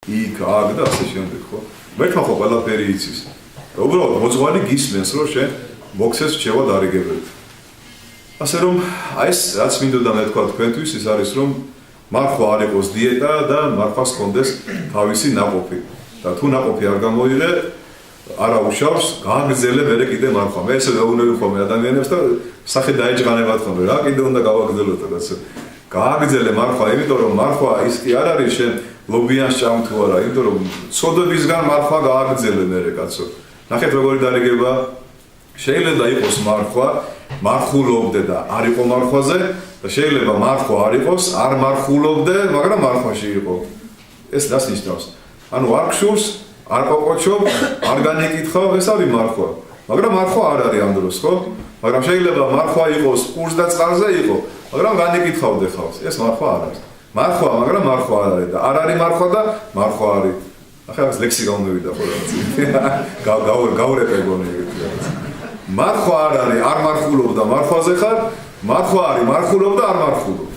იქ აქ და ასე შემდეგ ხო მერტმა ხო ყველაფერი იცის უბრალოდ მოძღვარი გისმენს რომ შენ მოქცეს რჩევა დარიგებებით ასე რომ აი ეს რაც მინდოდა მე თქვა თქვენთვის ის არის რომ მარხვა არ იყოს დიეტა და მარხვას ჰქონდეს თავისი ნაყოფი და თუ ნაყოფი არ გამოიღე არა უშავს გააგრძელე მერე კიდე მარხვა მე ესე ვეუბნები ხოლმე ადამიანებს და სახე დაეჯღანებათ ხოლმე რა კიდე უნდა გავაგრძელოთ რაც გააგრძელე მარხვა იმიტომ რომ მარხვა ის კი არ არის შენ ლობიანს ჭამ თუ არა იმიტომ რომ ცოდებისგან მარხვა გააგრძელე მერე კაცო ნახეთ როგორი დარიგება შეიძლება იყოს მარხვა მარხულობდე და არ იყო მარხვაზე და შეიძლება მარხვა არ იყოს არ მარხულობდე მაგრამ მარხვაში იყო ეს რას ნიშნავს ანუ არ გშურს არ ყოყოჩობ არ განეკითხავ ეს არის მარხვა მაგრამ მარხვა არ არის ამ დროს ხო მაგრამ შეიძლება მარხვა იყოს ყურს და წყალზე იყო მაგრამ განეკითხავდე ხავს ეს მარხვა არ არის მარხვა მაგრამ მარხვა არ არის და არ არის მარხვა და მარხვა არის ახლა ეს ლექსი გამოვიდა ხოლმე გაურეკე გონი მარხვა არ არის არ მარხულობ და მარხვაზე ხარ მარხვა არის მარხულობ და არ მარხულობ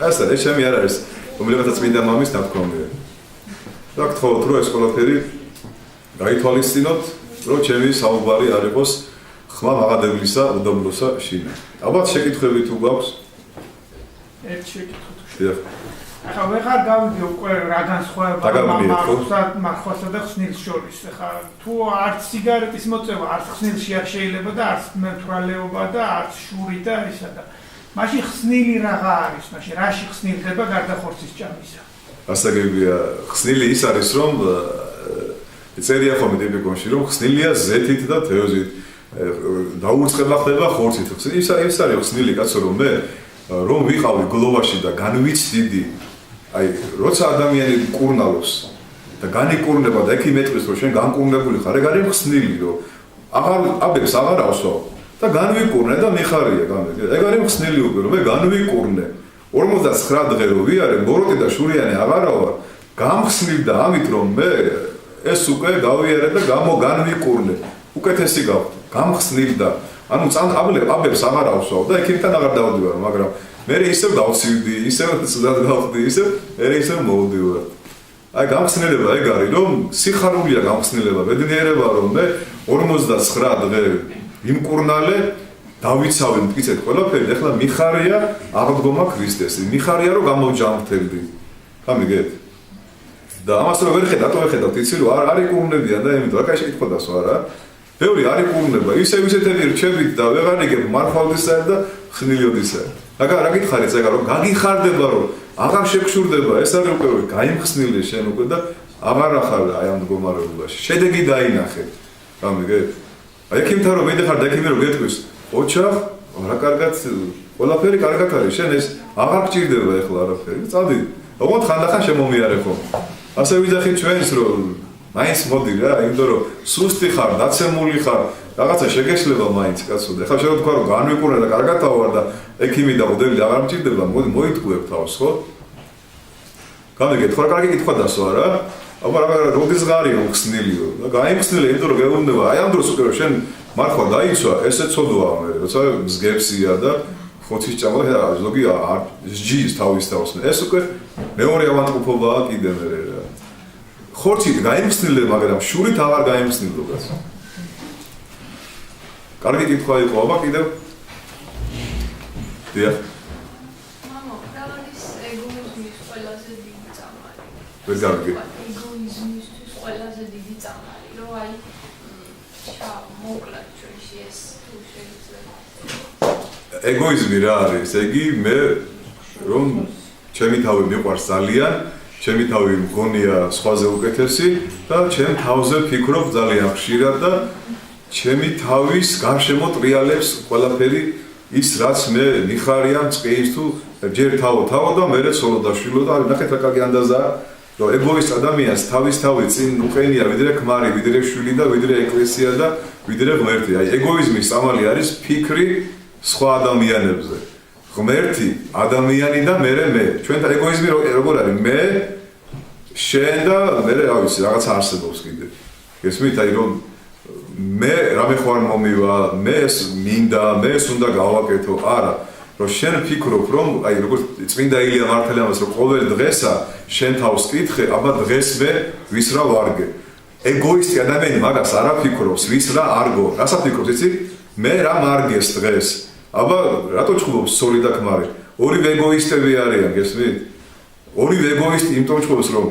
ეს არის ჩემი არ არის რომელიღაც წმინდა მამის ნათქვამია და გთხოვთ რომ ეს ყველაფერი გაითვალისწინოთ რომ ჩემი საუბარი არ იყოს ხმა მაღადებლისა უდაბნოსა შინა ალბათ შეკითხვები თუ გვაქვს ერთ შეკითხვა ახლა ვეღარ გავიდი უკვე რა განსხვავება მარხვასა და ხსნილს შორის ახლა თუ არც სიგარეტის მოწევა არც ხსნილში არ შეიძლება და არც მემთვრალეობა და არც შური და ისა და მაშინ ხსნილი რაღა არის მაშინ რაში ხსნილდება გარდა ხორცის ჭამისა ასაგებია ხსნილი ის არის რომ წერია ხოლმე ტიპიკონში რომ ხსნილია ზეთით და თევზით დაურწყება ხდება ხორცით ის არის ხსნილი კაცო რომ მე რომ ვიყავი გლოვაში და განვიცდიდი აი როცა ადამიანი კურნალობს და განიკურნება და ექი მეტყვის რომ შენ განკურნებული ხარ ეგ არის ხსნილი რომ აღარ აბებს აღარ ავსვავ და განვიკურნე და მიხარია ეგ არის ხსნილი უკვე რომ მე განვიკურნე 59 დღე რო ვიარე ბოროტი და შურიანი აღარა ვარ გამხსნილდა ამით რომ მე ეს უკვე გავიარე და განვიკურნე უკეთესი გავხდი გამხსნილდა ანუ წან აბებს აღარ ავსვავ და ექიმთან აღარ დავდივარ მაგრამ მე ისევ დავცივდი ისევ ცუდად გავხდი ისევ მოვდივარ აი გამხსნილება ეგ არის რომ სიხარულია გამხსნილება ბედნიერება რომ მე 59 დღე იმკურნალე დავიცავე მტკიცეთ ყველაფერი ეხლა მიხარია აღდგომა ქრისტეს მიხარია რომ გამოვჯანმრთელდი გამიგეთ და ამას რო ვერ ხედავ რატო ვერ ხედავთ იცი რომ არ იკურნებიან და იმიტომ რა კაი შეკითხვა დასვა რა ბევრი არ იკურნება ისევ ისეთები რჩებით და ვეღარ იგებ მარხვალდისა და ხნილიოდისა რა გითხარით ეგა რომ გაგიხარდება რომ აღარ შეგშურდება ეს არის უკვე გაიმხსნილი შენ უკვე და აღარ ახარ აი ამ მდგომარეობაში შედეგი დაინახე გამიგეთ აი ექიმთან რომ მიდიხარ და ექიმი რომ გეტყვის ოჩახ რა კარგად ყველაფერი კარგად არის შენ ეს აღარ გჭირდება ეხლა არაფერი წადი ოღონდ ხანდახან შემომიარე ხო ასე ვიძახით ჩვენს რომ მაინც მოდი რა იმიტომ რომ სუსტი ხარ დაცემული ხარ რაღაცა შეგეშლება მაინც კაცო და ეხლა შენ თქვა რომ განვიკურნე და კარგად თავარ და ექიმი და უდელი აღარ მჭირდება მოდი მოიტყუებ თავს ხო გამიგეთ ხო რა კარგი კითხვა დასვა რა აბა რა როდის ღარიო ხსნილიო და გაიმხსნილი იმიტომ რომ გეუბნება აი ამ დროს უკვე რომ შენ მარხვა დაიცვა ესე ცოდვაა მე როცა მსგებსია და ხოცის ჭამა და ზოგი სჯის თავის თავს ეს უკვე მეორე ავანტყოფობაა კიდე მე რა ხორცით გაიმხსნილდება მაგრამ შურით აღარ გაიმხსნილდება კარგი კითხვა იყო აბა კიდევ დიახ მამო რა არის ეგოიზმის ყველაზე დიდი წამალი ვერ გავიგე ეგოიზმისთვის ყველაზე დიდი წამალი რომ აი მოკლედ ჩვენში ეს თუ შეიძლება ეგოიზმი რა არის ეგი მე რომ ჩემი თავი მიყვარს ძალიან ჩემი თავი მგონია სხვაზე უკეთესი და ჩემ თავზე ვფიქრობ ძალიან ხშირად და ჩემი თავის გარშემო ტრიალებს ყველაფერი ის რაც მე მიხარია მწყის თუ ჯერ თავო და მერე ცოლო და შვილო და ნახეთ რა კარგი ანდაზა რომ ეგოისტ ადამიანს თავის თავი წინ უყენია ვიდრე ქმარი ვიდრე შვილი და ვიდრე ეკლესია და ვიდრე ღმერთი აი ეგოიზმის წამალი არის ფიქრი სხვა ადამიანებზე ღმერთი ადამიანი და მე ჩვენთან ეგოიზმი როგორ არის მე შენ და მე რა ვიცი რაღაც არსებობს კიდე გესმით აი რომ მე რამე ხوار მომივა მე მინდა მე უნდა გავაკეთო არა რომ შენ ფიქრობ, რომ აი როგორც წმინდა ილია მართლიანს რომ ყოველ დღესა შენ თავს კითხე, აბა დღეს მე ვის რა ვარგე. ეგოისტი ადამიანი მაგას არ აფიქრობს, ვის რა არგო. რას აფიქრობს, იცი? მე რა მარგეს დღეს. აბა რატო ჭუბობს სოლი და ქმარი? ორივე ეგოისტები არიან, გესმით? ორივე ეგოისტი იმიტომ ჭუბობს, რომ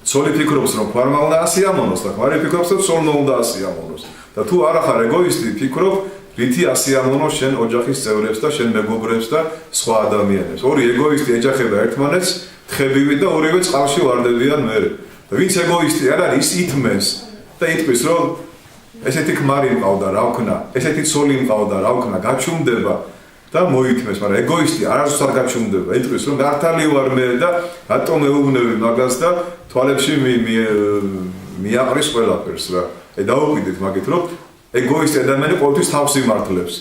სოლი ფიქრობს, რომ ქმარმა უნდა ასიამოვნოს და ქმარი ფიქრობს, რომ სოლმა უნდა ასიამოვნოს. და თუ არ ახარ ეგოისტი, ფიქრობ, რითი ასიამოვნოს შენ ოჯახის წევრებს და შენ მეგობრებს და სხვა ადამიანებს. ორი ეგოისტი ეჯახება ერთმანეთს, თხებივით და ორივე წყალში ვარდებიან მერე. და ვინც ეგოისტი არ არის, ის ითმენს და იტყვის, რომ ესეთი ქმარი მყავდა, რა ვქნა, ესეთი სოლი მყავდა, რა ვქნა, გაჩუმდება და მოითმეს, მაგრამ ეგოისტი არასდროს არ გაჩუმდება. იტყვის, რომ გართალი ვარ მე და რატომ მეუბნები მაგას და თვალებში მიაყრის ყველაფერს რა. დაუკვირდით მაგით, რომ ეგოისტი ადამიანი ყოველთვის თავს იმართლებს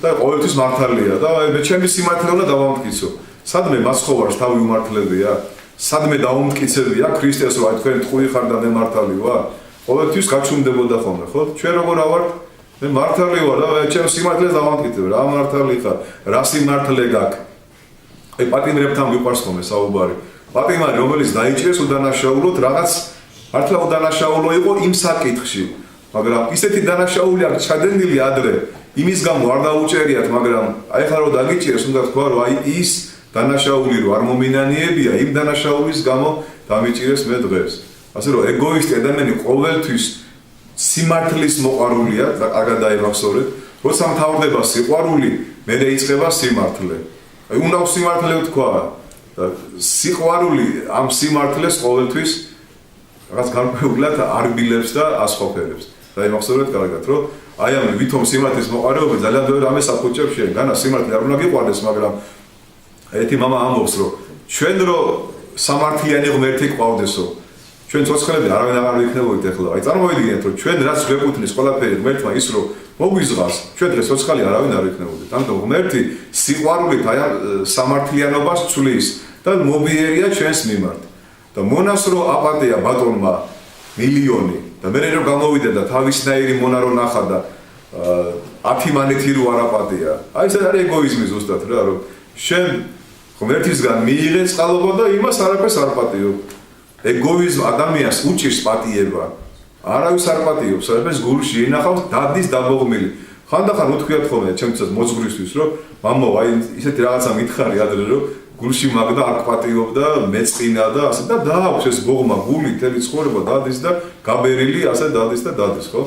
და ყოველთვის მართალია და მე ჩემი სიმართლე უნდა დავამტკიცო. სადმე მაცხოვარს თავი უმართლებია? სადმე დაუმტკიცებია ქრისტეს რომ აი თქვენ ტყუი ხარ და მე მართალი ვარ? ყოველთვის გაჩუმდებოდა ხოლმე, ხო? ჩვენ როგორ ავარ? მე მართალი ვარ და ჩემ სიმართლეს დავამტკიცებ. რა მართალი ხარ? რა სიმართლე გაქვს? აი პატიმრებთან მიყვარს ხოლმე საუბარი. პატიმარი რომელიც დაიჭირეს უდანაშაულოდ რაღაც მართლა უდანაშაულო იყო იმ საკითხში. მაგრამ ისეთი დანაშაული აქვს ჩადენილი ადრე, იმის გამო არ დაუჭერიათ, მაგრამ აი ხარ რომ დაგიჭირეს, უნდა თქვა რომ აი ის დანაშაული რო არ მომინანიებია, იმ დანაშაულის გამო დამიჭირეს მე დღეს. ასე რომ ეგოისტი ადამიანი ყოველთვის სიმართლის მოყვარულია, კარგად დაიმახსოვრეთ, როცა მთავრდება სიყვარული, მერე იწყება სიმართლე. აი უნდა სიმართლე თქვა და სიყვარული ამ სიმართლეს ყოველთვის რაღაც განკვეთილად არბილებს და ასხოფერებს. დაიმახსოვრეთ კარგად, რომ აი ამ ვითომ სიმართლის მოყარეობა ძალიან ბევრ რამეს აფუჭებს შენ. განა სიმართლე არ უნდა გიყვარდეს, მაგრამ ერთი მამა ამბობს, რომ ჩვენ რო სამართლიანი ღმერთი გვყავდესო, ჩვენ ცოცხლები არავინ აღარ ვიქნებოდით ახლა. აი წარმოვიდგინეთ, რომ ჩვენ რაც გვეკუთვნის ყველაფერი ღმერთმა ის რომ მოგვიზღავს, ჩვენ დღეს ცოცხალი არავინ არ ვიქნებოდით. ამიტომ ღმერთი სიყვარულით აი სამართლიანობას ცვლის და მობიერია ჩვენს მიმართ. და მონასრო აპატია ბატონმა მილიონი და მე რომ გამოვიდა და თავისნაირი მონა რო ნახა და 10 მანეთი რო არ აპატია. აი ეს არის ეგოიზმი ზუსტად რა, რომ შენ ღმერთისგან მიიღე წყალობა და იმას არაფერს არ პატიო. ეგოიზმი ადამიანს უჭირს პატიება. არავის არ პატიობს, არაფერს გულში ინახავს დადის დაბოღმილი. ხანდახან უთქვიათ ხოლმე ჩემთვისაც მოძღვრისთვის, რომ მამო, აი ისეთი რაღაცა მითხარი ადრე, რომ გულში მაგდა არ პატიობდა, მეწყინა და ასე და დააქვს ეს ბოღმა გული თელი ცხოვრება დადის და გაბერილი ასე დადის და დადის, ხო?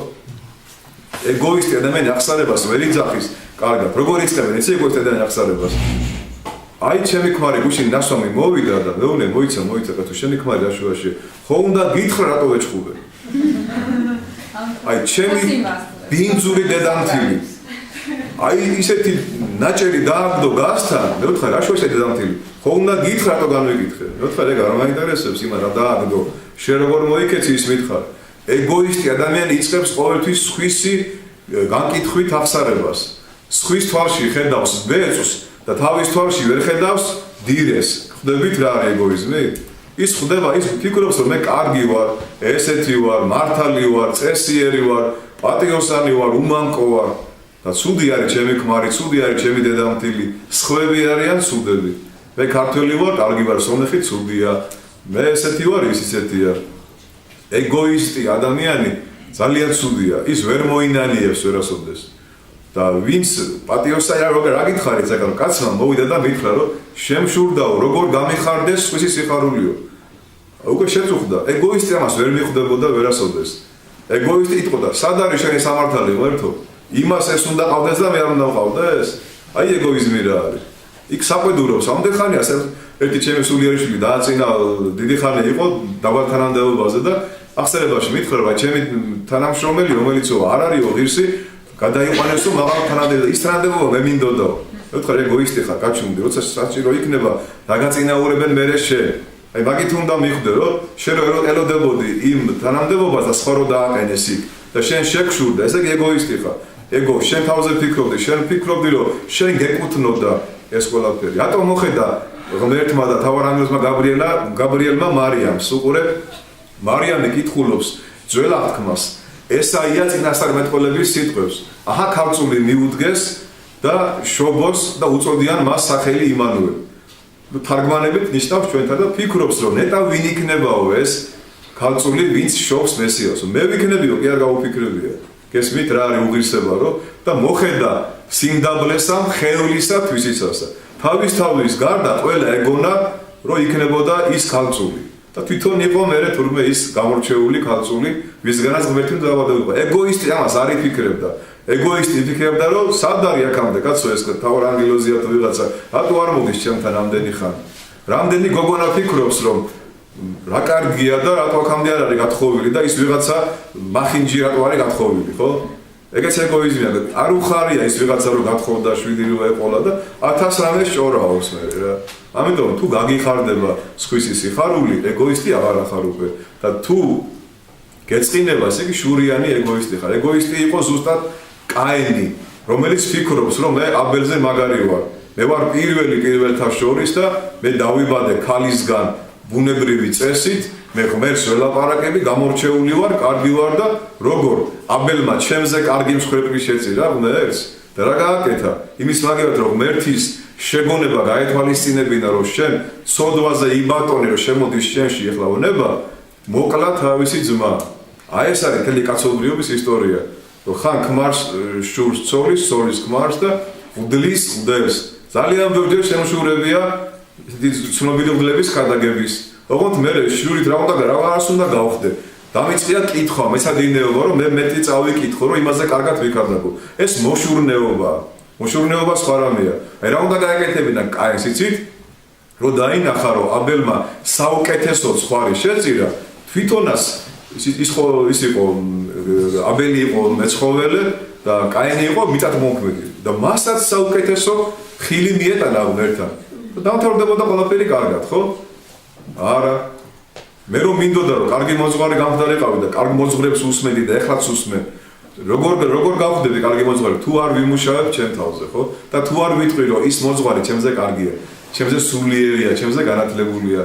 ეგოისტი ადამიანი აღსარებას ვერ იძახის, კარგად. როგორ იწყებენ ეს ეგოისტი ადამიანი აღსარებას? აი ჩემი ქმარი გულში ნასვამი მოვიდა და მეუნე მოიცა თუ შენი ქმარი რაშუაში, ხო უნდა გითხრა რატო ეჭხუბე? აი ჩემი ბინძური დედამთილი. აი ისეთი ნაჭერი დააგდო გასთან, მე ვთქვა რა შუაში დედამთილი. ხო უნდა გითხრა რატო განვიკითხე? მე ვთქვა ეგ არ მაინტერესებს იმა რა დააგდო. შენ როგორ მოიქეცი ის მითხარ. ეგოისტი ადამიანი იწყებს ყოველთვის სხვისი განკითხვით აღსარებას. სხვის თვალში ხედავს ბეწვს და თავის თვალში ვერ ხედავს დირეს. ხვდებით რა არის ეგოიზმი? ის ხვდება, ის ფიქრობს რომ მე კარგი ვარ, ესეთი ვარ, მართალი ვარ, წესიერი ვარ, პატიოსანი ვარ, უმანკო ვარ. და ცუდი არის ჩემი ქმარი, ცუდი არის ჩემი დედამთილი, სხვები არიან ცუდები. მე ქართველი ვარ, კარგი ვარ, სომეხი ცუდია. მე ესეთი ვარ, ის ისეთია. ეგოისტი ადამიანი ძალიან ცუდია. ის ვერ მოინანიებს ვერასოდეს. და ვინც პატიოსანი როგორ რა გითხარით, საკანო კაცმა მოვიდა და მითხრა, რომ შემშურდაო, როგორ გამიხარდეს სხვისი სიხარულიო. უკვე შეწუხდა. ეგოისტი ამას ვერ მიხვდებოდა ვერასოდეს. ეგოისტი იტყოდა, სად არის შენი სამართალი, ღმერთო? იმას ეს უნდა ყავდეს და მე არ უნდა ვყავდეს? აი ეგოიზმი რა არის. იქ საყვედურობს, ამდენ ხანია ერთი ჩემი სულიერიშვილი დააწინა დიდი ხანი იყო დაბალ თანამდებობაზე და აღსარებაში მითხრა, რომ ჩემი თანამშრომელი, რომელიცო არ არისო ღირსი, გადაიყვანესო მაღალ თანამდებობაზე. ის თანამდებობა მე მინდოდაო. მე ვთქვა ეგოისტი ხარ, გაჩუმდი, როცა საჭირო იქნება, დაგაწინაურებენ მერე შენ. აი მაგით უნდა მიხვდე, რომ შენ რო ელოდებოდი იმ თანამდებობას და სხვა რო დააყენეს იქ და შენ შეგშურდა, ესე იგი ეგოისტი ხარ. ეგო შენ თავზე ფიქრობდი, შენ ფიქრობდი, რომ შენ გეკუთვნოდა ეს ყველაფერი. რატომ მოხედა ღმერთმა და თავარანგელმა გაბრიელმა მარიამს? უყურებ, მარიამი კითხულობს ძველ აღთქმას, ესაია წინასწარმეტყველების სიტყვებს. აჰა ქალწული მიუდგეს და შობოს და უწოდიან მას სახელი იმანუელი. თარგმანებით ნიშნავს ჩვენთან და ფიქრობს რომ ნეტა ვინ იქნებაო ეს ქალწული ვინც შობს მესიასო. მე ვიქნებიო კი არ გავუფიქრებია. გესმით რა არის უღირსება რომ და მოხედა სიმდაბლესა ხევლისა თვისისასა. თავის გარდა ყველა ეგონა რომ იქნებოდა ის ქალწული. და თვითონ იყო მერე თურმე ის გამორჩეული ქალწული ვისგანაც ღმერთი დაავადებულიყო. ეგოისტი ამას არ იფიქრებდა. ეგოისტი იფიქრებდა რომ სად არის აქამდე კაცო ეს თავარ ანგელოზია თუ ვიღაცა რატო არ მოდის ჩემთან ამდენი ხანი. რამდენი გოგონა ფიქრობს რომ რა კარგია და რატო აქამდე არ არის გათხოვილი და ის ვიღაცა მახინჯი რატო არის გათხოვილი, ხო? ეგეც ეგოიზმია. არ უხარია ის ვიღაცა რომ გათხოვდა 7 როა ეყოლა და 1000 რამე შორაობს მე რა. ამიტომ თუ გაგიხარდება სხვისი სიხარული, ეგოისტი აღარ ახარ უკვე და თუ გეწყინება, ესე იგი შურიანი ეგოისტი ხარ. ეგოისტი იყო ზუსტად კაინი, რომელიც ფიქრობს რომ მე აბელზე მაგარი ვარ. მე ვარ პირველთა შორის და მე დავიბადე ქალისგან ბუნებრივი წესით, მე ღმერთს ველაპარაკები, გამორჩეული ვარ, კარგი ვარ და როგორ აბელმა ჩემზე კარგი მსხვერპლი შეწირა ღმერთს და რა გააკეთა? იმის მაგალითად რომ ღმერთის შეგონება გაეთვალისწინებინა რომ შენ ცოდვაზე იბატონე რომ შემოდის შენში ეხლა უნება მოკლა თავისი ძმა. აი ეს არის მთელი კაცობრიობის ისტორია. რომ ხან ქმარს შურს ცოლის, ცოლის ქმარს და უდლის უდევს. ძალიან ბევრი შემოშურებია ცნობილი უდლების გადაგების. ოღონდ მე შურით რა უნდა რაღაც უნდა გავხდე. დამიწყია კითხვა, მეცადინეობა რომ მე მეტი წავიკითხო რომ იმაზე კარგად ვიქარდაგო. ეს მოშურნეობაა. მოშურნეობა სხვა რამეა. აი რა უნდა გაეკეთებინა კაინს იცით? რომ დაინახა რომ აბელმა საუკეთესო ხვარი შეწირა, თვითონაც ის იყო აბელი იყო მეცხოველე და კაინი იყო მიწად მომქმედი და მასაც საუკეთესო ხილი მიეტანა ღმერთთან. დამთავრდებოდა ყველაფერი კარგად, ხო? არა. მე რომ მინდოდა რომ კარგი მოძღვარი გამხდარიყავი და კარგ მოძღვრებს უსმენდი და ეხლაც უსმენ. როგორ გავხდები კარგი მოძღვარი თუ არ ვიმუშავებ ჩემ თავზე, ხო? და თუ არ ვიტყვი რომ ის მოძღვარი ჩემზე კარგია, ჩემზე სულიერია, ჩემზე განათლებულია.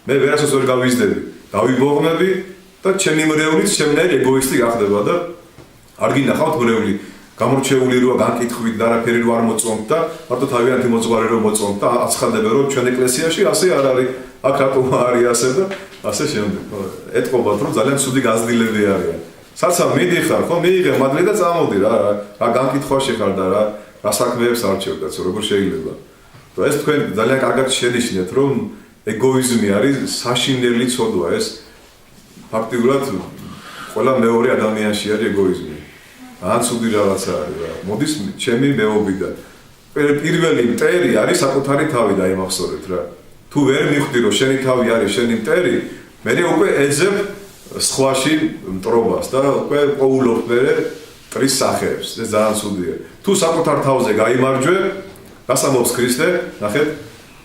მე ვერასოდეს ვერ გავიზდები. დავიბოღმები და ჩემი მრევლიც ჩემნაირ ეგოისტი გახდება და არ გინახავთ მრევლი გამორჩეული როა განკითხვით და არაფერი რო არ მოწონთ და მარტო თავიანთი მოძღვარი რო მოწონთ და აცხადებენ რომ ჩვენ ეკლესიაში ასე არ არის, აქ რატო არის ასე და ასე შემდეგ. ეთყობათ რომ ძალიან ცუდი გაზრდილები არიან. საცა მიდიხარ, ხო მიიღე მადლი და წამოდი რა განკითხვაში ხარ და რა საქმეებს არჩევ კაცო, როგორ შეიძლება. და ეს თქვენ ძალიან კარგად შენიშნეთ რომ ეგოიზმი არის საშინელი ცოდვა ეს ფაქტიურად ყველა მეორე ადამიანში არის ეგოიზმი. ან ცუდი რაღაცა არის რა. მოდის ჩემი მეობიდან. პირველი მტერი არის საკუთარი თავი და იმახსოვრეთ რა. თუ ვერ მიხვდი რომ შენი თავი არის შენი მტერი, მე უკვე ეძებ სხვაში მტრობას და უკვე პოულობ მე ტრის სახეებს. ეს ძალიან ცუდია. თუ საკუთარ თავზე გაიმარჯვე, გასამობს ქრისტე, ნახეთ,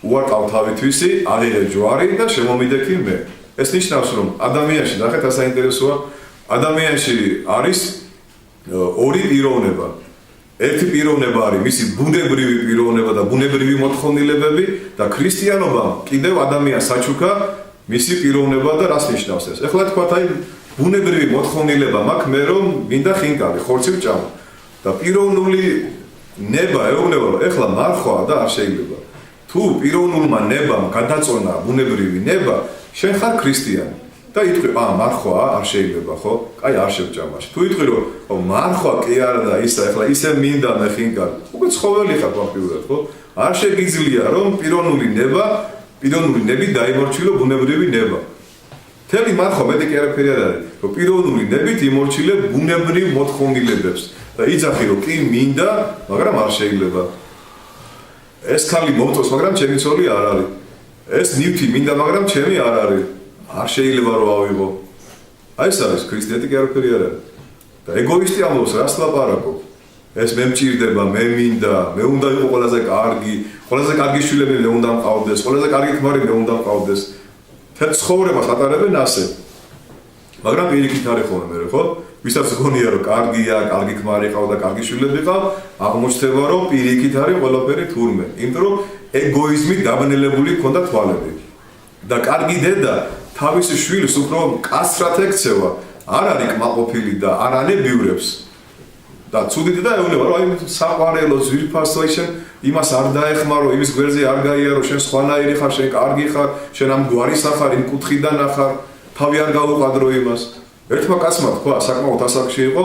უარყავ თავითვისი, აღიღე ჯვარი და შემომიდექი მე. ეს ნიშნავს რომ ადამიანში, ნახეთ, ასაინტერესოა, ადამიანში არის ორი პიროვნება. ერთი პიროვნება არის მისი ბუნებრივი პიროვნება და ბუნებრივი მოთხოვნილებები და ქრისტიანობამ კიდევ ადამიანს საჩუქა მისი პიროვნება და რას ნიშნავს ეს? ეხლა თქვათ აი ბუნებრივი მოთხოვნილება მაქვს მე რომ მინდა ხინკალი, ხორცი ვჭამო და პიროვნული ნება ეუბნება რომ ეხლა მარხვა და არ შეიძლება. თუ პიროვნულმა ნებამ გადაწონა ბუნებრივი ნება, შენ ხარ ქრისტიანი. და იტყვი, მარხვა არ შეიძლება, ხო? აი არ შევჭამაში. თუ იტყვი რომ მარხვა კი არა და ისა, ეხლა ისე მინდა მე ხინკალი. უკვე ცხოველი ხარ ფაქტიურად, ხო? არ შეგიძლია რომ პიროვნული ნები დაიმორჩილო ბუნებრივი ნება. თელი მარხვა მეტი კი არაფერი არ არის, რომ პიროვნული ნებით იმორჩილებ ბუნებრივ მოთხოვნილებებს და იძახი რომ კი მინდა, მაგრამ არ შეიძლება. ეს ქალი მომწონს, მაგრამ ჩემი ცოლი არ არის. ეს ნივთი მინდა, მაგრამ ჩემი არ არის. არ შეიძლება რომ ავიღო. აი ეს არის ქრისტიანი კი არაფერი არ არის. და ეგოისტი ამბობს, რას ლაპარაკობ? ეს მე მჭირდება, მე მინდა, მე უნდა იყო ყველაზე კარგი შვილები მე უნდა მყავდეს, ყველაზე კარგი ქმარი მე უნდა მყავდეს. თელ ცხოვრებას ატარებენ ასე. მაგრამ პირიქით არის ხოლმე მე ხო? ვისაც გონია რომ კარგია, კარგი ქმარი ყავდა, კარგი შვილები ყავ, აღმოჩნდება რომ პირიქით არის ყველაფერი თურმე. იმიტომ რომ ეგოიზმით დაბნელებული ქონდა თვალები. და კარგი დედა თავის შვილს უფრო კასრად ექცევა, არ არის კმაყოფილი და არ ანებიურებს. და ცუდით და ეუბნება რომ აი საყვარელო ძვირფასო შენ იმას არ დაეხმარო იმის გვერდზე არ გაიარო შენ სხვანაირი ხარ შენ კარგი ხარ შენ ამ გვარის ახარ იმ კუთხიდან ახარ თავი არ გავუყადრო იმას ერთმა კაცმა თქვა საკმაოდ ასაკში იყო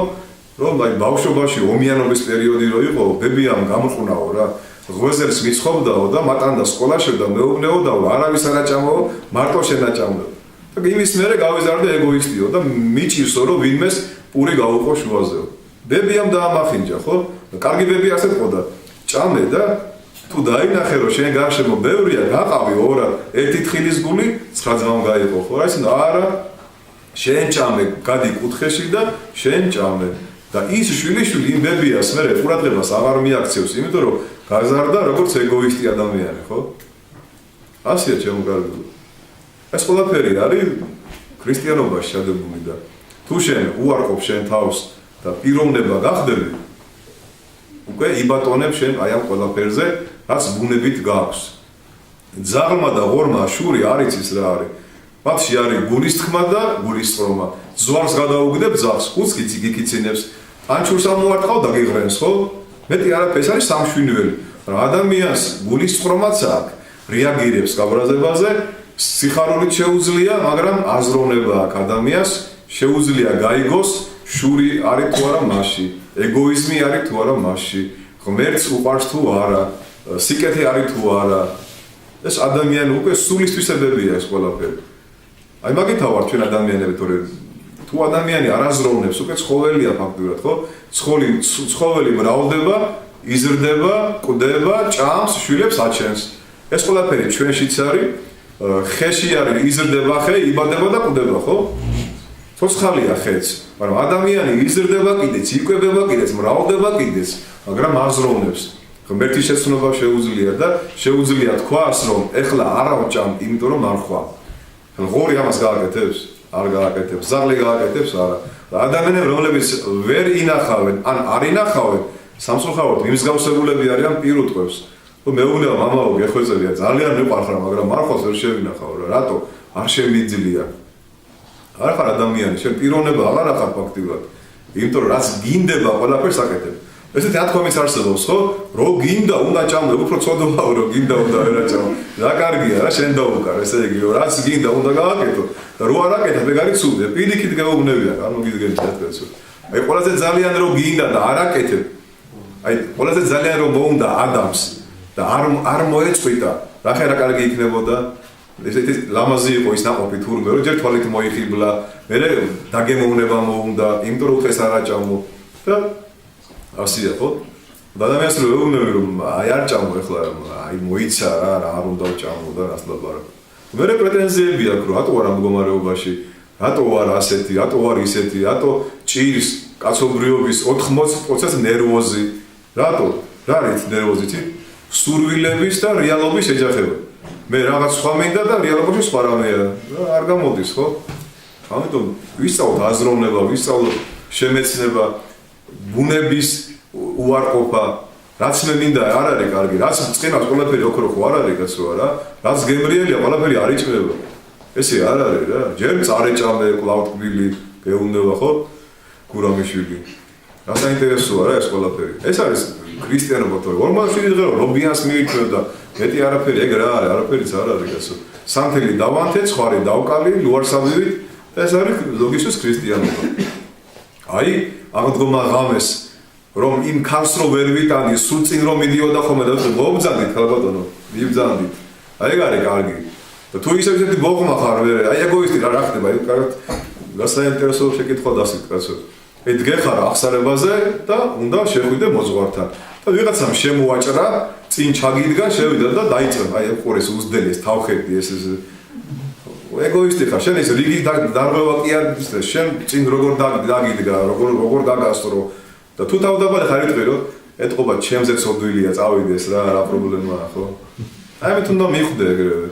რომ აი ბავშვობაში ომიანობის პერიოდი რო იყო ბებიამ გამყვნაო რა ღვეზელს მიცხოვდაო და მატანდა სკოლაში და მეუბნეოდაო არავის არ აჭამაო მარტო შენ აჭამდა და იმის მერე გავიზარდე ეგოისტიო და მიჭირსო რომ ვინმეს პური გაუყო შუაზეო ბებიამ დაამახინჯა ხო კარგი ბები ასეთ ყოდა ჭამე და თუ დაინახე რომ შენ გარშემო ბევრია გაყავი ორად ერთი თხილის გული 9 ძმამ გაიყო ხო რა ისე არა შენ ჭამე გადი კუთხეში და შენ ჭამე და ის შვილიშვილი იმ ბებიას მერე ყურადღებას აღარ მიაქცევს იმიტომ რომ გაზარდა როგორც ეგოისტი ადამიანი ხო ასეა ჩემო კარგო ეს ყველაფერი არის ქრისტიანობაში შედებული და თუ შენ უარყოფ შენ თავს და პიროვნება გახდები უკვე იბატონებ შენ აი ამ ყველაფერზე რაც ბუნებით გაქვს ძაღლმა და ღორმა შური არ იცის რა არის მათში არის გულის თქმა და გულის სწრომა ზვარს გადაუგდებ ძაღლს უცკიც გიქიცინებს ანჩურს ამოარტყავ და გიღრენს ხო მეტი არაფერს არის სამშვინველი რა ადამიანს გულის სწრომაც აქვს რეაგირებს გაბრაზებაზე სიხარულით შეუძლია მაგრამ აზროვნება აქვს ადამიანს შეუძლია გაიგოს შური არის თუ არა მასში ეგოიზმი არის თუ არა მასში ღმერთს უყვარს თუ არა სიკეთე არის თუ არა ეს ადამიანი უკვე სულისთვისებებია ეს ყველაფერი აი მაგითა ვარ ჩვენ ადამიანები თორე თუ ადამიანი არ აზროვნებს უკვე ცხოველია ფაქტურად ხო ცხოველი მრავლდება იზრდება კვდება ჭამს შვილებს აჩენს ეს ყველაფერი ჩვენშიც არის ხეში არის იზრდება ხე იბადება და კვდება ხო ცოცხალია ხეც მაგრამ ადამიანი იზრდება კიდეც იკვებება კიდეც მრავლდება კიდეც მაგრამ აზროვნებს ღმერთის შეცნობა შეუძლია და შეუძლია თქვას რომ ეხლა არ ავჭამ იმიტომ რომ არ ხვა ღორი ამას გააკეთებს არ გააკეთებს ზაღლი გააკეთებს არა ადამიანები რომლებიც ვერ ინახავენ ან არ ინახავენ სამწუხაროდ მიმსგავსებულები არიან პირუტყვებს რომ მეუბნება მამაო გეხვეწებია ძალიან მიყვარხარ მაგრამ მარხვას ვერ შევინახავ რა რატო არ შემიძლია არ ხარ ადამიანი შენ პიროვნება აღარ ახარ ფაქტიურად იმიტომ რომ რაც გინდება ყველაფერს აკეთებ ესეთი ათქვამიც არსებობს ხო რო გინდა უნდა ჭამდე უფრო ცოდობაო რო გინდა უნდა ვერ აჭამო რა კარგია რა შენ დაუკარ ესე იგი რომ რაც გინდა უნდა გააკეთო და რო არ აკეთებ ეგ არის ცუდე პირიქით გეუბნებია ანუ გიდგენთ რა აი ყველაზე ძალიან რო გინდა და არ აკეთებ აი ყველაზე ძალიან რო მოუნდა ადამიანს და არ მოეწყვიტა რა ხერა კარგი იქნებოდა ესეთი ლამაზი იყო ის ნაყოფი თურმე რომ ჯერ თვალით მოიხიბლა მერე დაგემოვნება მოუნდა იმიტომ რომ უხეს არ აჭამო და ასია ხო ადამიანს რო ეუბნები რომ აი არ ჭამო ეხლა აი მოიცა რა არ უნდა ჭამო და რას ლაპარაკო მერე პრეტენზიები აქვს რომ რატო არ ამ მდგომარეობაში რატო არ ასეთი რატო არ ისეთი რატო ჭირს კაცობრიობის 80% ნერვოზი რატო რა არის ნერვოზი სურვილების და რეალობის ეჯახება მე რაღაც სხვა მინდა და რეალობაში სხვა რამეა არ გამოდის ხო ამიტომ ვისწავლოთ აზროვნება ვისწავლოთ შემეცნება ბუნების უარყოფა რაც მე მინდა არ არის კარგი რაც წინავს ყველაფერი ოქრო ხო არ არის კაცო რა რაც გემრიელია ყველაფერი არ იჭმება ესე არ არის რა ჯერ წარეჭამე კლავ ტკბილი გეუნდება ხო გურამიშვილი რა საინტერესოა რა ეს ყველაფერი ეს არის ქრისტიანობა თორე 40 დღე რობიანს მიიწევდა მეტი არაფერი ეგ რა არის არაფერიც არ არის კაცო სამთელი დავანთე ცხარი დავკალი ლუარსაბივით ეს არის ლოგისუს ქრისტიანობა აი აღდგომა ღამეს რომ იმ ქარს რო ვერ ვიტანი სულ წინ რომ მიდიოდა ხოლმე და მობძანდით ხალბატონო მიბძანდით აი ეგ არის კარგი და თუ ისეთი ბოღმა ხარ ვერ აი ეგოისტი რა ხდება აი კარგად გასაინტერესო შეკითხვა დასით კაცო აი დგეხარ აღსარებაზე და უნდა შეხვიდე მოძღვართან და ვიღაცამ შემოაჭრა წინ ჩაგიდგა შევიდა და დაიწყება აი ყურეს უძდელეს თავხედი ეს ეგოისტი ხარ შენ ეს რიგი დარღვევა კი არის შენ წინ როგორ დაგიდგა როგორ გაგასწრო და თუ თავდაბალე ხარ იტყვირო ეთყობა ჩემზე ცოდვილია წავიდეს რა პრობლემაა ხო აი მე თუნდა მიხვდე ეგრევე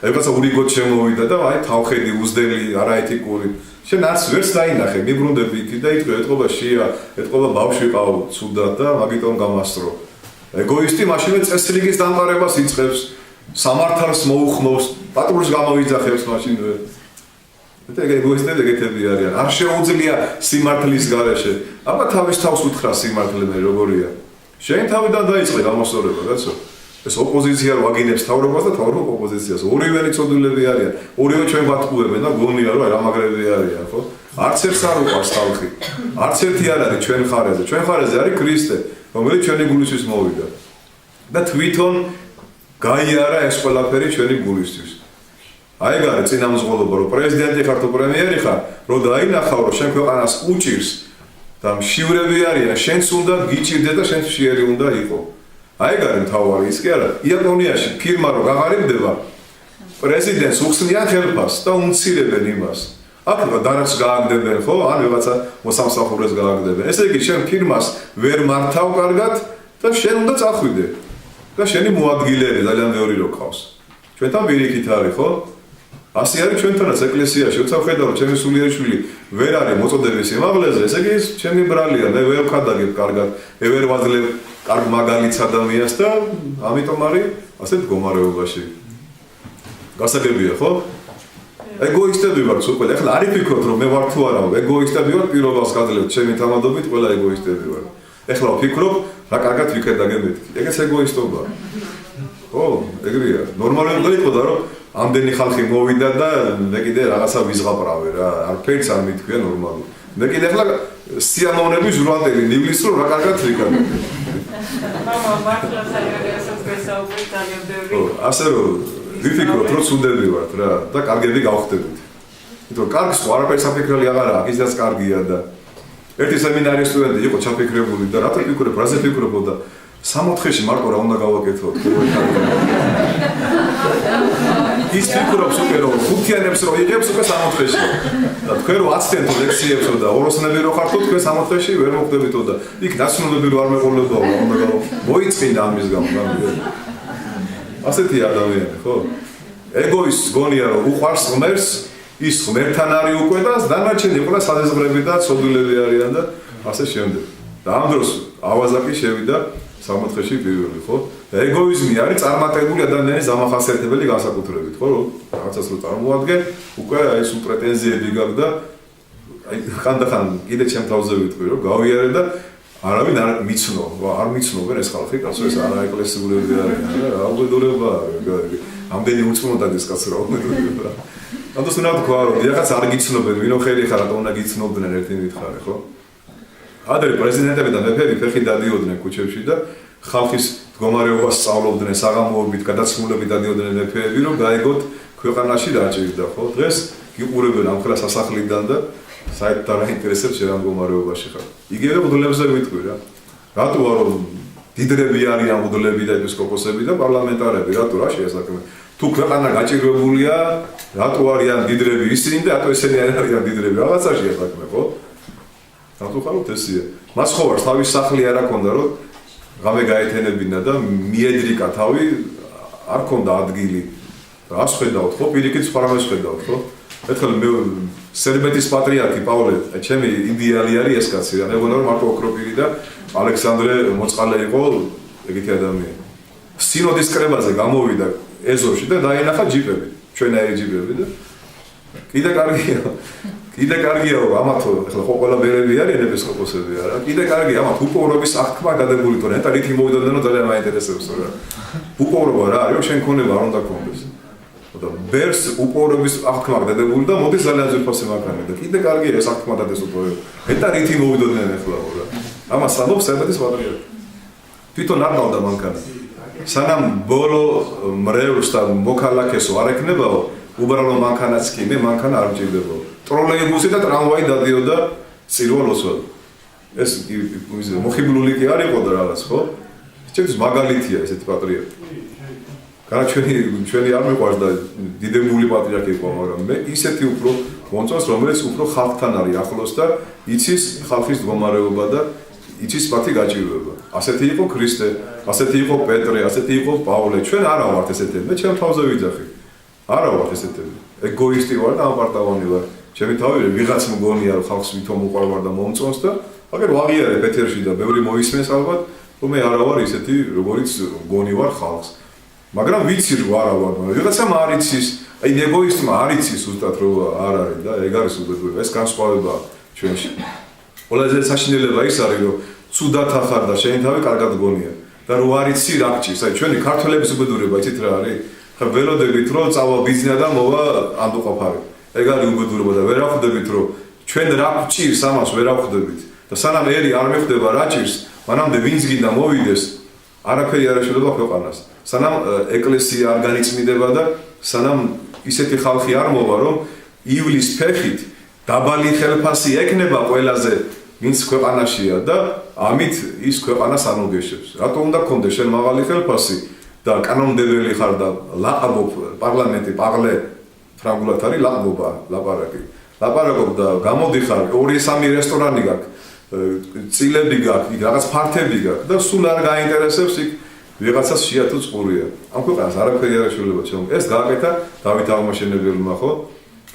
ეგაცა ურიგოთ შემოვიდა და აი თავხედი უძდელი არაეთიკური შენ არც ვერც დაინახე მიბრუნდები იქ და იტყვი ეთყობა შია ეთყობა ბავშვი ყავ ცუდად და მაგიტომ გამასწრო ეგოისტი მაშინვე წესრიგის დამყარებას იწყებს სამართალს მოუხმობს პატრულს გამოვიძახებს მაშინვე ეგოისტები ეგეთები არიან. არ შეუძლია სიმართლის გარეშე. აბა თავის თავს უთხრა სიმართლე მე როგორია. შენ თავიდან დაიწყე გამოსწორება, კაცო. ეს ოპოზიცია ვაგინებს თავრობას და თავრობ ოპოზიციას. ორივე ცოდულები არიან. ორივე ჩვენ ვატყუებენ და გონია რომ რა მაგრები არიან, ხო? არც ერთს არ უყარს ხალხი. არც ერთი არ არის ჩვენ ხარეზე. ჩვენ ხარეზე არის ქრისტე, რომელიც ჩვენი გულისთვის მოვიდა. და თვითონ გაიარა ეს ყველაფერი ჩვენი გულისთვის. აი გარე წინამძღოლობა რომ პრეზიდენტი ხარ თუ პრემიერი ხარ, რომ დაინახავ რომ შენ ქვეყანას უჭირს და მშივრები არიან, შენც უნდა გიჭირდე და შენც მშიერი უნდა იყო. აი გარე მთავარი ის კი არა, იაპონიაში ფირმა რომ გაღარიბდება, პრეზიდენტს უხსნიან ხელფას და უმცირებენ იმას. აქ დანარჩ გააგდებენ ხო? ან ვიღაცა მოსამსახურეს გააგდებენ. ესე იგი შენ ფირმას ვერ მართავ კარგად და შენ უნდა წახვიდე. და შენი მოადგილეები ძალიან მეორე რო ყავს. ჩვენთან პირიქით არის ხო? ასე არის ჩვენთანაც ეკლესიაში, როცა ვხედავ რომ ჩემი სულიერი შვილი ვერ არის მოწოდების სიმაღლეზე, ესე იგი ჩემი ბრალია, მე ვერ ვქადაგებ კარგად, მე ვერ ვაძლევ კარგ მაგალითს ადამიანს და ამიტომ არის ასეთ მდგომარეობაში. გასაგებია ხო? ეგოისტები ვართ უკვე, ახლა არ იფიქროთ რომ მე ვარ თუ არა, ეგოისტები ვარ, პირობას გაძლევთ ჩემი თამადობით, ყველა ეგოისტები ვარ. ახლა ვფიქრობ, რა კარგად ვიქედაგე მეთქი. ეგეც ეგოისტობაა. ხო, ეგრეა. ნორმალურად დაიწყო რომ ამდენი ხალხი მოვიდა და მე კიდე რაღაცა ვიზღაპრავე რა, არაფერს არ მithქვია ნორმალურად. მე კიდე ახლა სიამოვნების ჟურნალისტი ნივლის რომ რა კარგად ვიქადაგე. მამა მართლა საერთოდ გასაუბრეთ ძალიან ბევრი. ხო, ასე რომ ვიფიქროთ რომ სუნდები ვართ რა და კარგები გავხდებით. იმიტომ კარგს ხო არაფერს აფიქრელი აღარაა, ისედაც კარგია და ერთი სემინარის სტუდენტი იყო ჩაფიქრებული და რატო ფიქრობ, რაზე ფიქრობ და 60-ში მარტო რა უნდა გავაკეთოთ. ის ფიქრობს უკვე რომ ხუთიანებს რო იღებს უკვე 60-ში. და თქვენ რო 10-თენთო ლექციებსო და ოროსნები რო ხართო თქვენ 60-ში ვერ მოხდებითო და იქ ნაცნობები რო არ მეყოლებაო, რა უნდა გავაკეთო. მოიწმინდა ამის გამო. ასეთი ადამიანი, ხო? ეგოისტს გონია რომ უყვარს ღმერთს, ის ღმერთთან არის უკვე და დანარჩენი ყველა საზღვრები და ცოდულები არიან და ასე შემდეგ. და ამ დროს ავაზაკი შევიდა 60-ში პირველი, ხო? და ეგოიზმი არის წარმატებული ადამიანის დამახასიათებელი განსაკუთრებით, ხო? რომ რაღაცას რო წარმოადგენ, უკვე აი ეს პრეტენზიები გაქვს და აი ხანდახან კიდე ჩემ თავზე ვიტყვი რომ გავიარე და არავინ არ მიცნო, არ მიცნობენ ეს ხალხი, კაცო ეს არაეკლესიურები არიან რა, რა უბედურება არის. ამდენი უცნობად ის კაცო რა უბედურება. ამას უნდა თქვა რომ რაღაც არ გიცნობენ, ვინო ხელი ხარ, რატომ უნდა გიცნობდნენ ერთი მითხარი, ხო? ადრე პრეზიდენტები და მეფეები ფეხი დადიოდნენ ქუჩებში და ხალხის მდგომარეობას სწავლობდნენ, საღამოობით, გადაცმულებით დადიოდნენ მეფეები, რომ გაეგოთ ქვეყანაში რა ჭირდა, ხო? დღეს გიყურებენ ამ ხელა სასახლიდან და საერთოდ არ აინტერესებს რა მდგომარეობაში ხარ. იგივე მღვდლებზე ვიტყვი რა. რატო არ რომ დიდრები არიან მღვდლები და ეპისკოპოსები და პარლამენტარები, რატო რა შეასაქმე? თუ ქვეყანა გაჭირვებულია, რატო არიან დიდრები ისინი და რატო ესენი არიან დიდრები? რაღაცა შეასაქმე, ხო? რატო ხართ ესია? მას ხო ვარ თავის სახლი არ აქონდა რომ ღამე გაეთენებინა და მიედრიკა თავი არ ქონდა ადგილი. რას ხედავთ ხო? პირიქით სხვა რამეს ხედავთ ხო? ერთხელ მე სერბეთის პატრიარქი პავლე, ჩემი იდეალი არის ეს კაცი რა. მე მგონა რომ მარტო ოქროპირი და ალექსანდრე მოწყალე იყო ეგეთი ადამიანი. სინოდის კრებაზე გამოვიდა ეზოში და დაინახა ჯიპები, ჩვენაირი ჯიპები და კიდე კარგია. კიდე კარგია რომ ამათო ახლა ხო ყველა ბერები არიან ეპისკოპოსები არა. კიდე კარგია ამათ უპოვრობის აღქმა გადაგული თორე და რითი მოვიდოდნენ რომ ძალიან მაინტერესებს რა. უპოვრობა რა არის რომ შენ ქონება არ უნდა ქონდეს. და ბერს უპოვრობის აღქმა გადაგული და მოდის ძალიან ძვირფასი მანქანა და კიდე კარგია ეს აღქმა დადეს უპოვრობა. და რითი მოვიდოდნენ ახლა რა. ამას სადობს სერბეთის პატრიარქი. თვითონ არ გავდა მანქანა. სანამ ბოლო მრევლს და მოქალაქესო არ ეკნებაო, უბრალო მანქანაც კი მე მანქანა არ მჭირდებაო. ტროლეიბუსი და ტრამვაი დადიოდა წირვალოსვად. ეს მოხიბლული კი არ იყო და რაღაც, ხო? ჩემთვის მაგალითია ესეთი პატრიარქი. განა ჩვენი არ მეყვარს და დიდებული პატრიარქი იყო, მაგრამ მე ისეთი უფრო მომწონს, რომელიც უფრო ხალხთან არის ახლოს და იცის ხალხის მდგომარეობა და იცის მათი გაჭირვება. ასეთი იყო ქრისტე, ასეთი იყო პეტრე, ასეთი იყო პავლე. ჩვენ არა ვართ ესეთები. მე ჩემ თავზე ვიძახი. არა ვართ ესეთები. ეგოისტი ვარ და ამპარტავანი ვარ. ჩემი თავი ვიღაც მგონია რომ ხალხს ვითომ უყვარვარ და მომწონს და აგერ ვაღიარებ ეთერში და ბევრი მოისმენს ალბათ რომ მე არა ვარ ისეთი როგორიც მგონი ვარ ხალხს. მაგრამ ვიცი რომ არა ვარ, მაგრამ ვიღაცამ არ იცის, აი ეგოისტმა არ იცის ზუსტად რომ არ არის და ეგ არის უბედურება ეს განსხვავება ჩვენში ყველაზე საშინელება ის არის რომ ცუდად ახარ და შენი თავი კარგად გონია და რო არ იცი რა გჭირს აი ჩვენი ქართველების უბედურება იცით რა არის ხა ველოდებით რომ წავა ბიზნესა და მოვა ამდუყოფარი ეგ არის უბედურება და ვერ ახვდებით რომ ჩვენ რა გჭირს ამას ვერ ახვდებით და სანამ ერი არ მეხვდება რა ჭირს მანამდე ვინც გინდა მოვიდეს არაფერი არ ეშველება ქვეყანას სანამ ეკლესია არ განიწმინდება და სანამ ისეთი ხალხი არ მოვა რომ ივლის ფეხით დაბალი ხელფასი ეკნება ყველაზე ვინც ქვეყანაშია და ამით ის ქვეყანას არ მოგეშებს რატომ უნდა გქონდეს შენ მაღალი ხელფასი და კანონმდებელი ხარ და ლაყბობ პარლამენტი პაღლე ფრანგულად არის ლაყბობა ლაპარაკობ და გამოდიხარ 2-3 რესტორანი გაქვს წილები გაქვს იქ რაღაც ფართები გაქვს და სულ არ გაინტერესებს იქ ვიღაცას შეათუ წყურია ამ ქვეყანას არაფერი არ ეშველება ჩემ ეს გააკეთა დავით აღმაშენებელმა ხო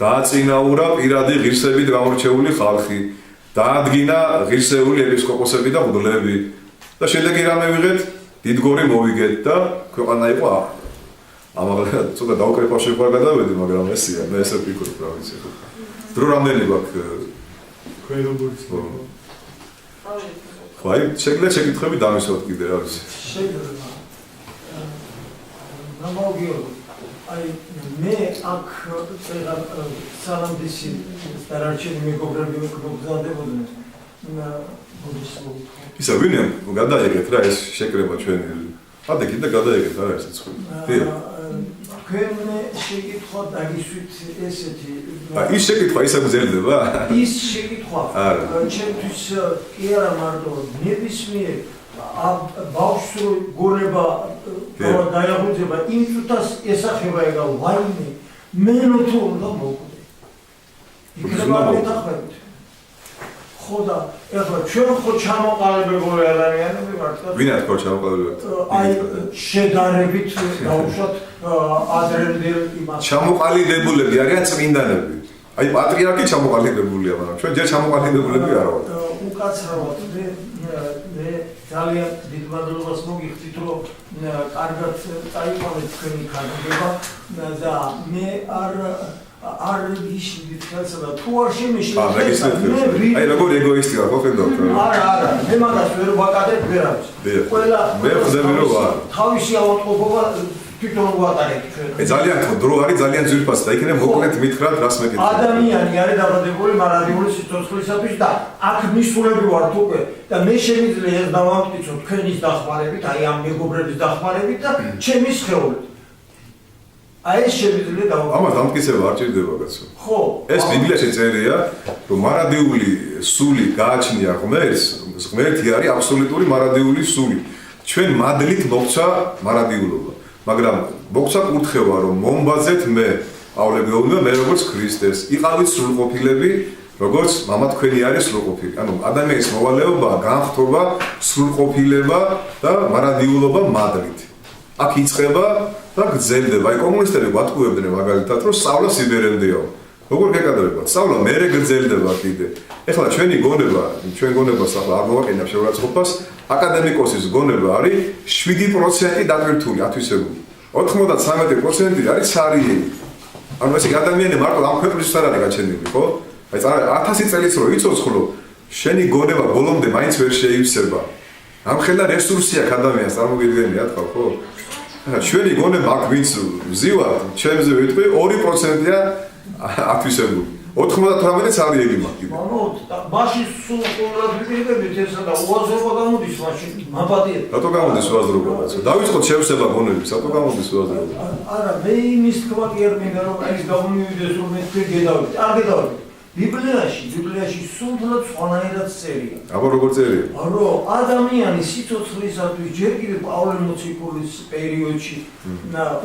დააწინაურა პირადი ღირსებით გამორჩეული ხალხი დაადგინა ღირსეული ეპისკოპოსები და მღვდლები და შედეგი რამე ვიღეთ დიდგორი მოვიგეთ და ქვეყანა იყო ამაღლა ცოტა დაუკრეფაში ვარ გადავედი მაგრამ ესია მე ესე ვფიქრობ რა ვიცი ხო დრო რამდენი გვაქვს თქვენ როგორც ხაი შეგიძლიათ შეკითხვები დამისვათ კიდე რა ვიცი შეიძლება გამოგიო აი მე აქ წეღარ სალამდისი დარჩენი მეგობრები მოგზადებოდნენ ისა ვინმე გადაიგეთ რა ეს შეკრება ჩვენი ადე კიდე გადაიგეთ არა ეს ცხვი თქვენ შეკითხვა დაგისვით ესეთი ის შეკითხვა ისე გძელდება ის შეკითხვა ჩემთვის კი არა მარტო ნებისმიერ ბავშვს გონება დაიაღუძება იმ წუთას ესახება ეგა ვაიმე მენო თუ უნდა მოკვდე იქნება მეთახვებით ხოდა ეხლა ჩვენ ხო ჩამოყალიბებული ადამიანები ვართ ვინათ ხო ჩამოყალიბებული აი შედარებით დაუშვათ ადრენდელ იმას ჩამოყალიბებულები არიან წმინდანები აი პატრიარქი ჩამოყალიბებულია მაგრამ ჩვენ ჯერ ჩამოყალიბებულები არ ვართ უკაცრავად მე ძალიან დიდ მადლობას მოგიხდით რომ კარგად წაიყვანეთ თქვენი ქარგება და მე არ ვიშლით ხელსა და თუ არ შემიშლით აი როგორ ეგოისტი ვარ ხო ხედავთ არა მე მაგას ვერ ვაკადებ ვერავის ყველა მე ხდები რომ ვარ თავისი ავადმყოფობა თვითონ ვატარებ ჩვენ ძალიან დრო არის ძალიან ძვირფასი და იქნებ მოკლედ მითხრათ რას მეკითხა ადამიანი არის დაბადებული მარადიული სიცოცხლისათვის და აქ მისულები ვართ უკვე და მე შემიძლია ეს დავამტკიცო თქვენის დახმარებით აი ამ მეგობრების დახმარებით და ჩემის სხეულით აი ეს შემიძლია დავამტკიცო ამას დამტკიცება არ ჭირდება კაცო ხო ეს ბიბლიაში წერია რომ მარადიული სული გააჩნია ღმერთს ღმერთი არის აბსოლუტური მარადიული სული ჩვენ მადლით მოგცა მარადიულობა მაგრამ მოგცა კურთხევა რომ მომბაძეთ მე პავლე გეუბნება მე როგორც ქრისტეს იყავით სრულყოფილები როგორც მამა თქვენი არის სრულყოფილი ანუ ადამიანის მოვალეობა განხთობა სრულყოფილება და მარადიულობა მადლით აქ იწყება და გრძელდება აი კომუნისტები გვატყუებდნენ მაგალითად რომ სწავლა სიბერელდეო როგორ გეკადრებათ სწავლა მერე გრძელდება კიდე ეხლა ჩვენი გონება ჩვენ გონებას ახლა არ მოვაყენებ შეურაცხყოფას აკადემიკოსის გონება არის 7% დატვირთული ათვისებული 93% არის ცარიელი ანუ ესე ადამიანი მარტო ამ ქვეყნისთვის არ არის გაჩენილი ხო აი 1000 წელიც რო იცოცხლო შენი გონება ბოლომდე მაინც ვერ შეივსება ამ ხელა რესურსი აქვს ადამიანს წარმოგიდგენიათ ხო ჩვენი გონება აქ ვინც ვზივართ ჩემზე ვიტყვი 2%-ია ათვისებული 98-ს არის იგი მაგ. მაშინ სულ ყოველად ვიყიდებით ესა და უაზრობა გამოდის მაშინ მაბადია. რატო გამოდის უაზრობა? დავიწყოთ შევსება გონების, რატო გამოდის უაზრობა? არა, მე იმის თქვა კი არ მინდა რომ ეს გამომივიდეს რომ მე თქვენ გედავით. არ გედავით. ბიბლიაში სულთნად სხვანაირად წერია. აბა როგორ წერია? რომ ადამიანი სიცოცხლისათვის ჯერ კიდევ პავლე მოციქულის პერიოდში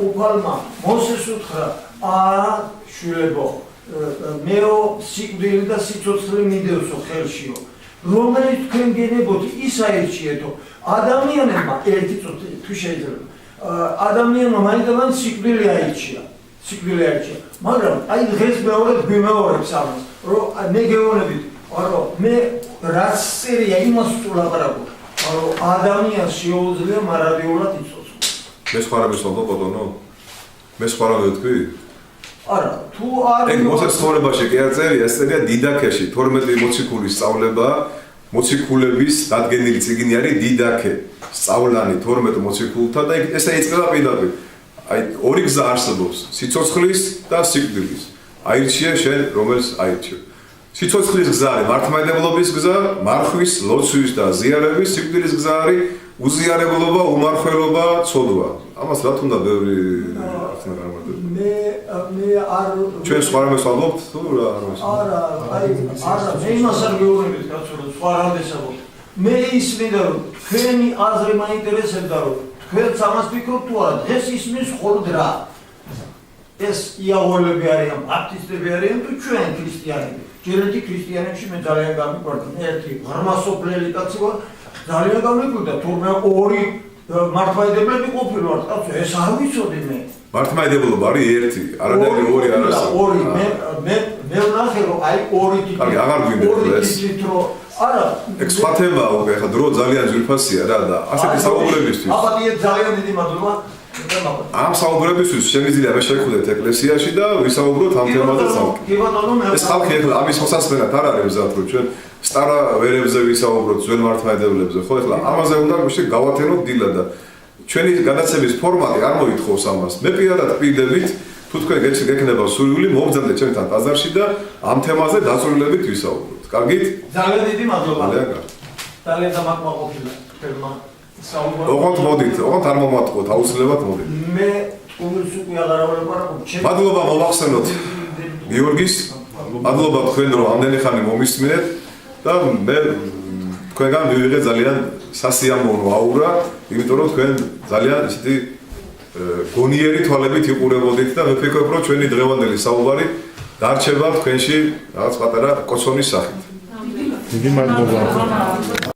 უფალმა მოსეს უთხრა არა შვილებო მეო სიკვდილი და სიცოცხლე მიდევსო ხელშიო რომელიც თქვენ გენებოთ ის აერჩიეთო ადამიანებმა ერთი წუთი თუ შეიძლება ადამიანმა მაინც სიკვდილი აერჩია მაგრამ აი დღეს მეორედ გვიმეორებს ამას რომ მე გეუბნებით რომ მე რაც წერია იმას ვლაპარაკობ რომ ადამიანს შეუძლია მარადიულად იცოცხლოს მე სხვა რამეს ვამბობ ბატონო მე სხვა რამე ვთქვი არა, თუ არ ეგ მოსეს ცხოვრებაში კი არ წერია, ეს წერია დიდაქეში 12 მოციქულის სწავლება, მოციქულების დადგენილი წიგნი არის დიდაქე, სწავლანი 12 მოციქულთა და ესე იწყება პირდაპირ. აი ორი გზა არსებობს, სიცოცხლის და სიკვდილის. აირჩიე შენ რომელს აირჩევ. სიცოცხლის გზა არის მართლმადიდებლობის გზა, მარხვის, ლოცვის და ზიარების, სიკვდილის გზა არის უზიარებლობა, უმარხველობა, ცოდვა. ამას რა თქმა უნდა ბევრი ახსნა გამარჯვება. მე არ ჩვენ სხვა რამეს ვამბობთ თუ რა რამეს? არა, არა, მე იმას არ გეუბნებით, კაცო, რომ სხვა რამეს ამბობთ. მე ისმინდა რომ თქვენი აზრი მაინტერესებდა რომ თქვენც ამას ფიქრობთ თუ არა, დღეს ისმის მხოლოდ რა. ეს იაველები არიან, ბაპტისტები არიან თუ ჩვენ ქრისტიანები. ჯერეთი ქრისტიანებში მე ძალიან გამიკვირდა, მე ერთი ღრმასოფლელი კაცი ვარ, ძალიან გამიკვირდა, თუმცა ორი მართლმადიდებლები ყოფილვართ, კაცო, ეს არ ვიცოდი მე. მართლმადიდებლობა არის ერთი, არანაირი ორი არ არის. ორი, მე ვნახე რომ აი ორი ტიპი. კარგი, აღარ გვინდა ეს. არა, ეგ სხვა თემაა უკვე, ხა დრო ძალიან ძვირფასია რა და ასეთი საუბრებისთვის. აბა ძალიან დიდი მადლობა. ამ საუბრებისთვის შემიძლია მე შევხვდეთ ეკლესიაში და ვისაუბროთ ამ თემაზე ცალკე. კი ბატონო, მე ეს ხალხი ახლა ამის მოსასმენად არ არის მზად რომ ჩვენ სტარა ვერებზე ვისაუბროთ ძველ მართლმადიდებლებზე, ხო ახლა ამაზე უნდა გავათენოთ დილა და ჩვენი გადაცემის ფორმატი არ მოითხოვს ამას. მე პირადად პირდებით თუ თქვენ გექნება სურვილი მოგზადეთ ჩემთან ბაზარში და ამ თემაზე დაწვრილებით ვისაუბროთ. კარგით? ძალიან დიდი მადლობა. ძალიან კარგი. ძალიან დამაკმაყოფილა თქვენმა. ოღონდ მოდით, ოღონდ არ მომატყოთ, აუცილებლად მოდით. მე თქვენს უკვე აღარ ვარ. მადლობა მოვახსენოთ გიორგის. მადლობა თქვენ რომ ამდენი ხანი მომისმინეთ და მე თქვენგან მივიღე ძალიან სასიამოვნო აურა, იმიტომ რომ თქვენ ძალიან ისეთი გონიერი თვალებით იყურებოდით და მე ვფიქრობ რომ ჩვენი დღევანდელი საუბარი დარჩება თქვენში რაღაც პატარა კოცონის სახით. დიდი მადლობა.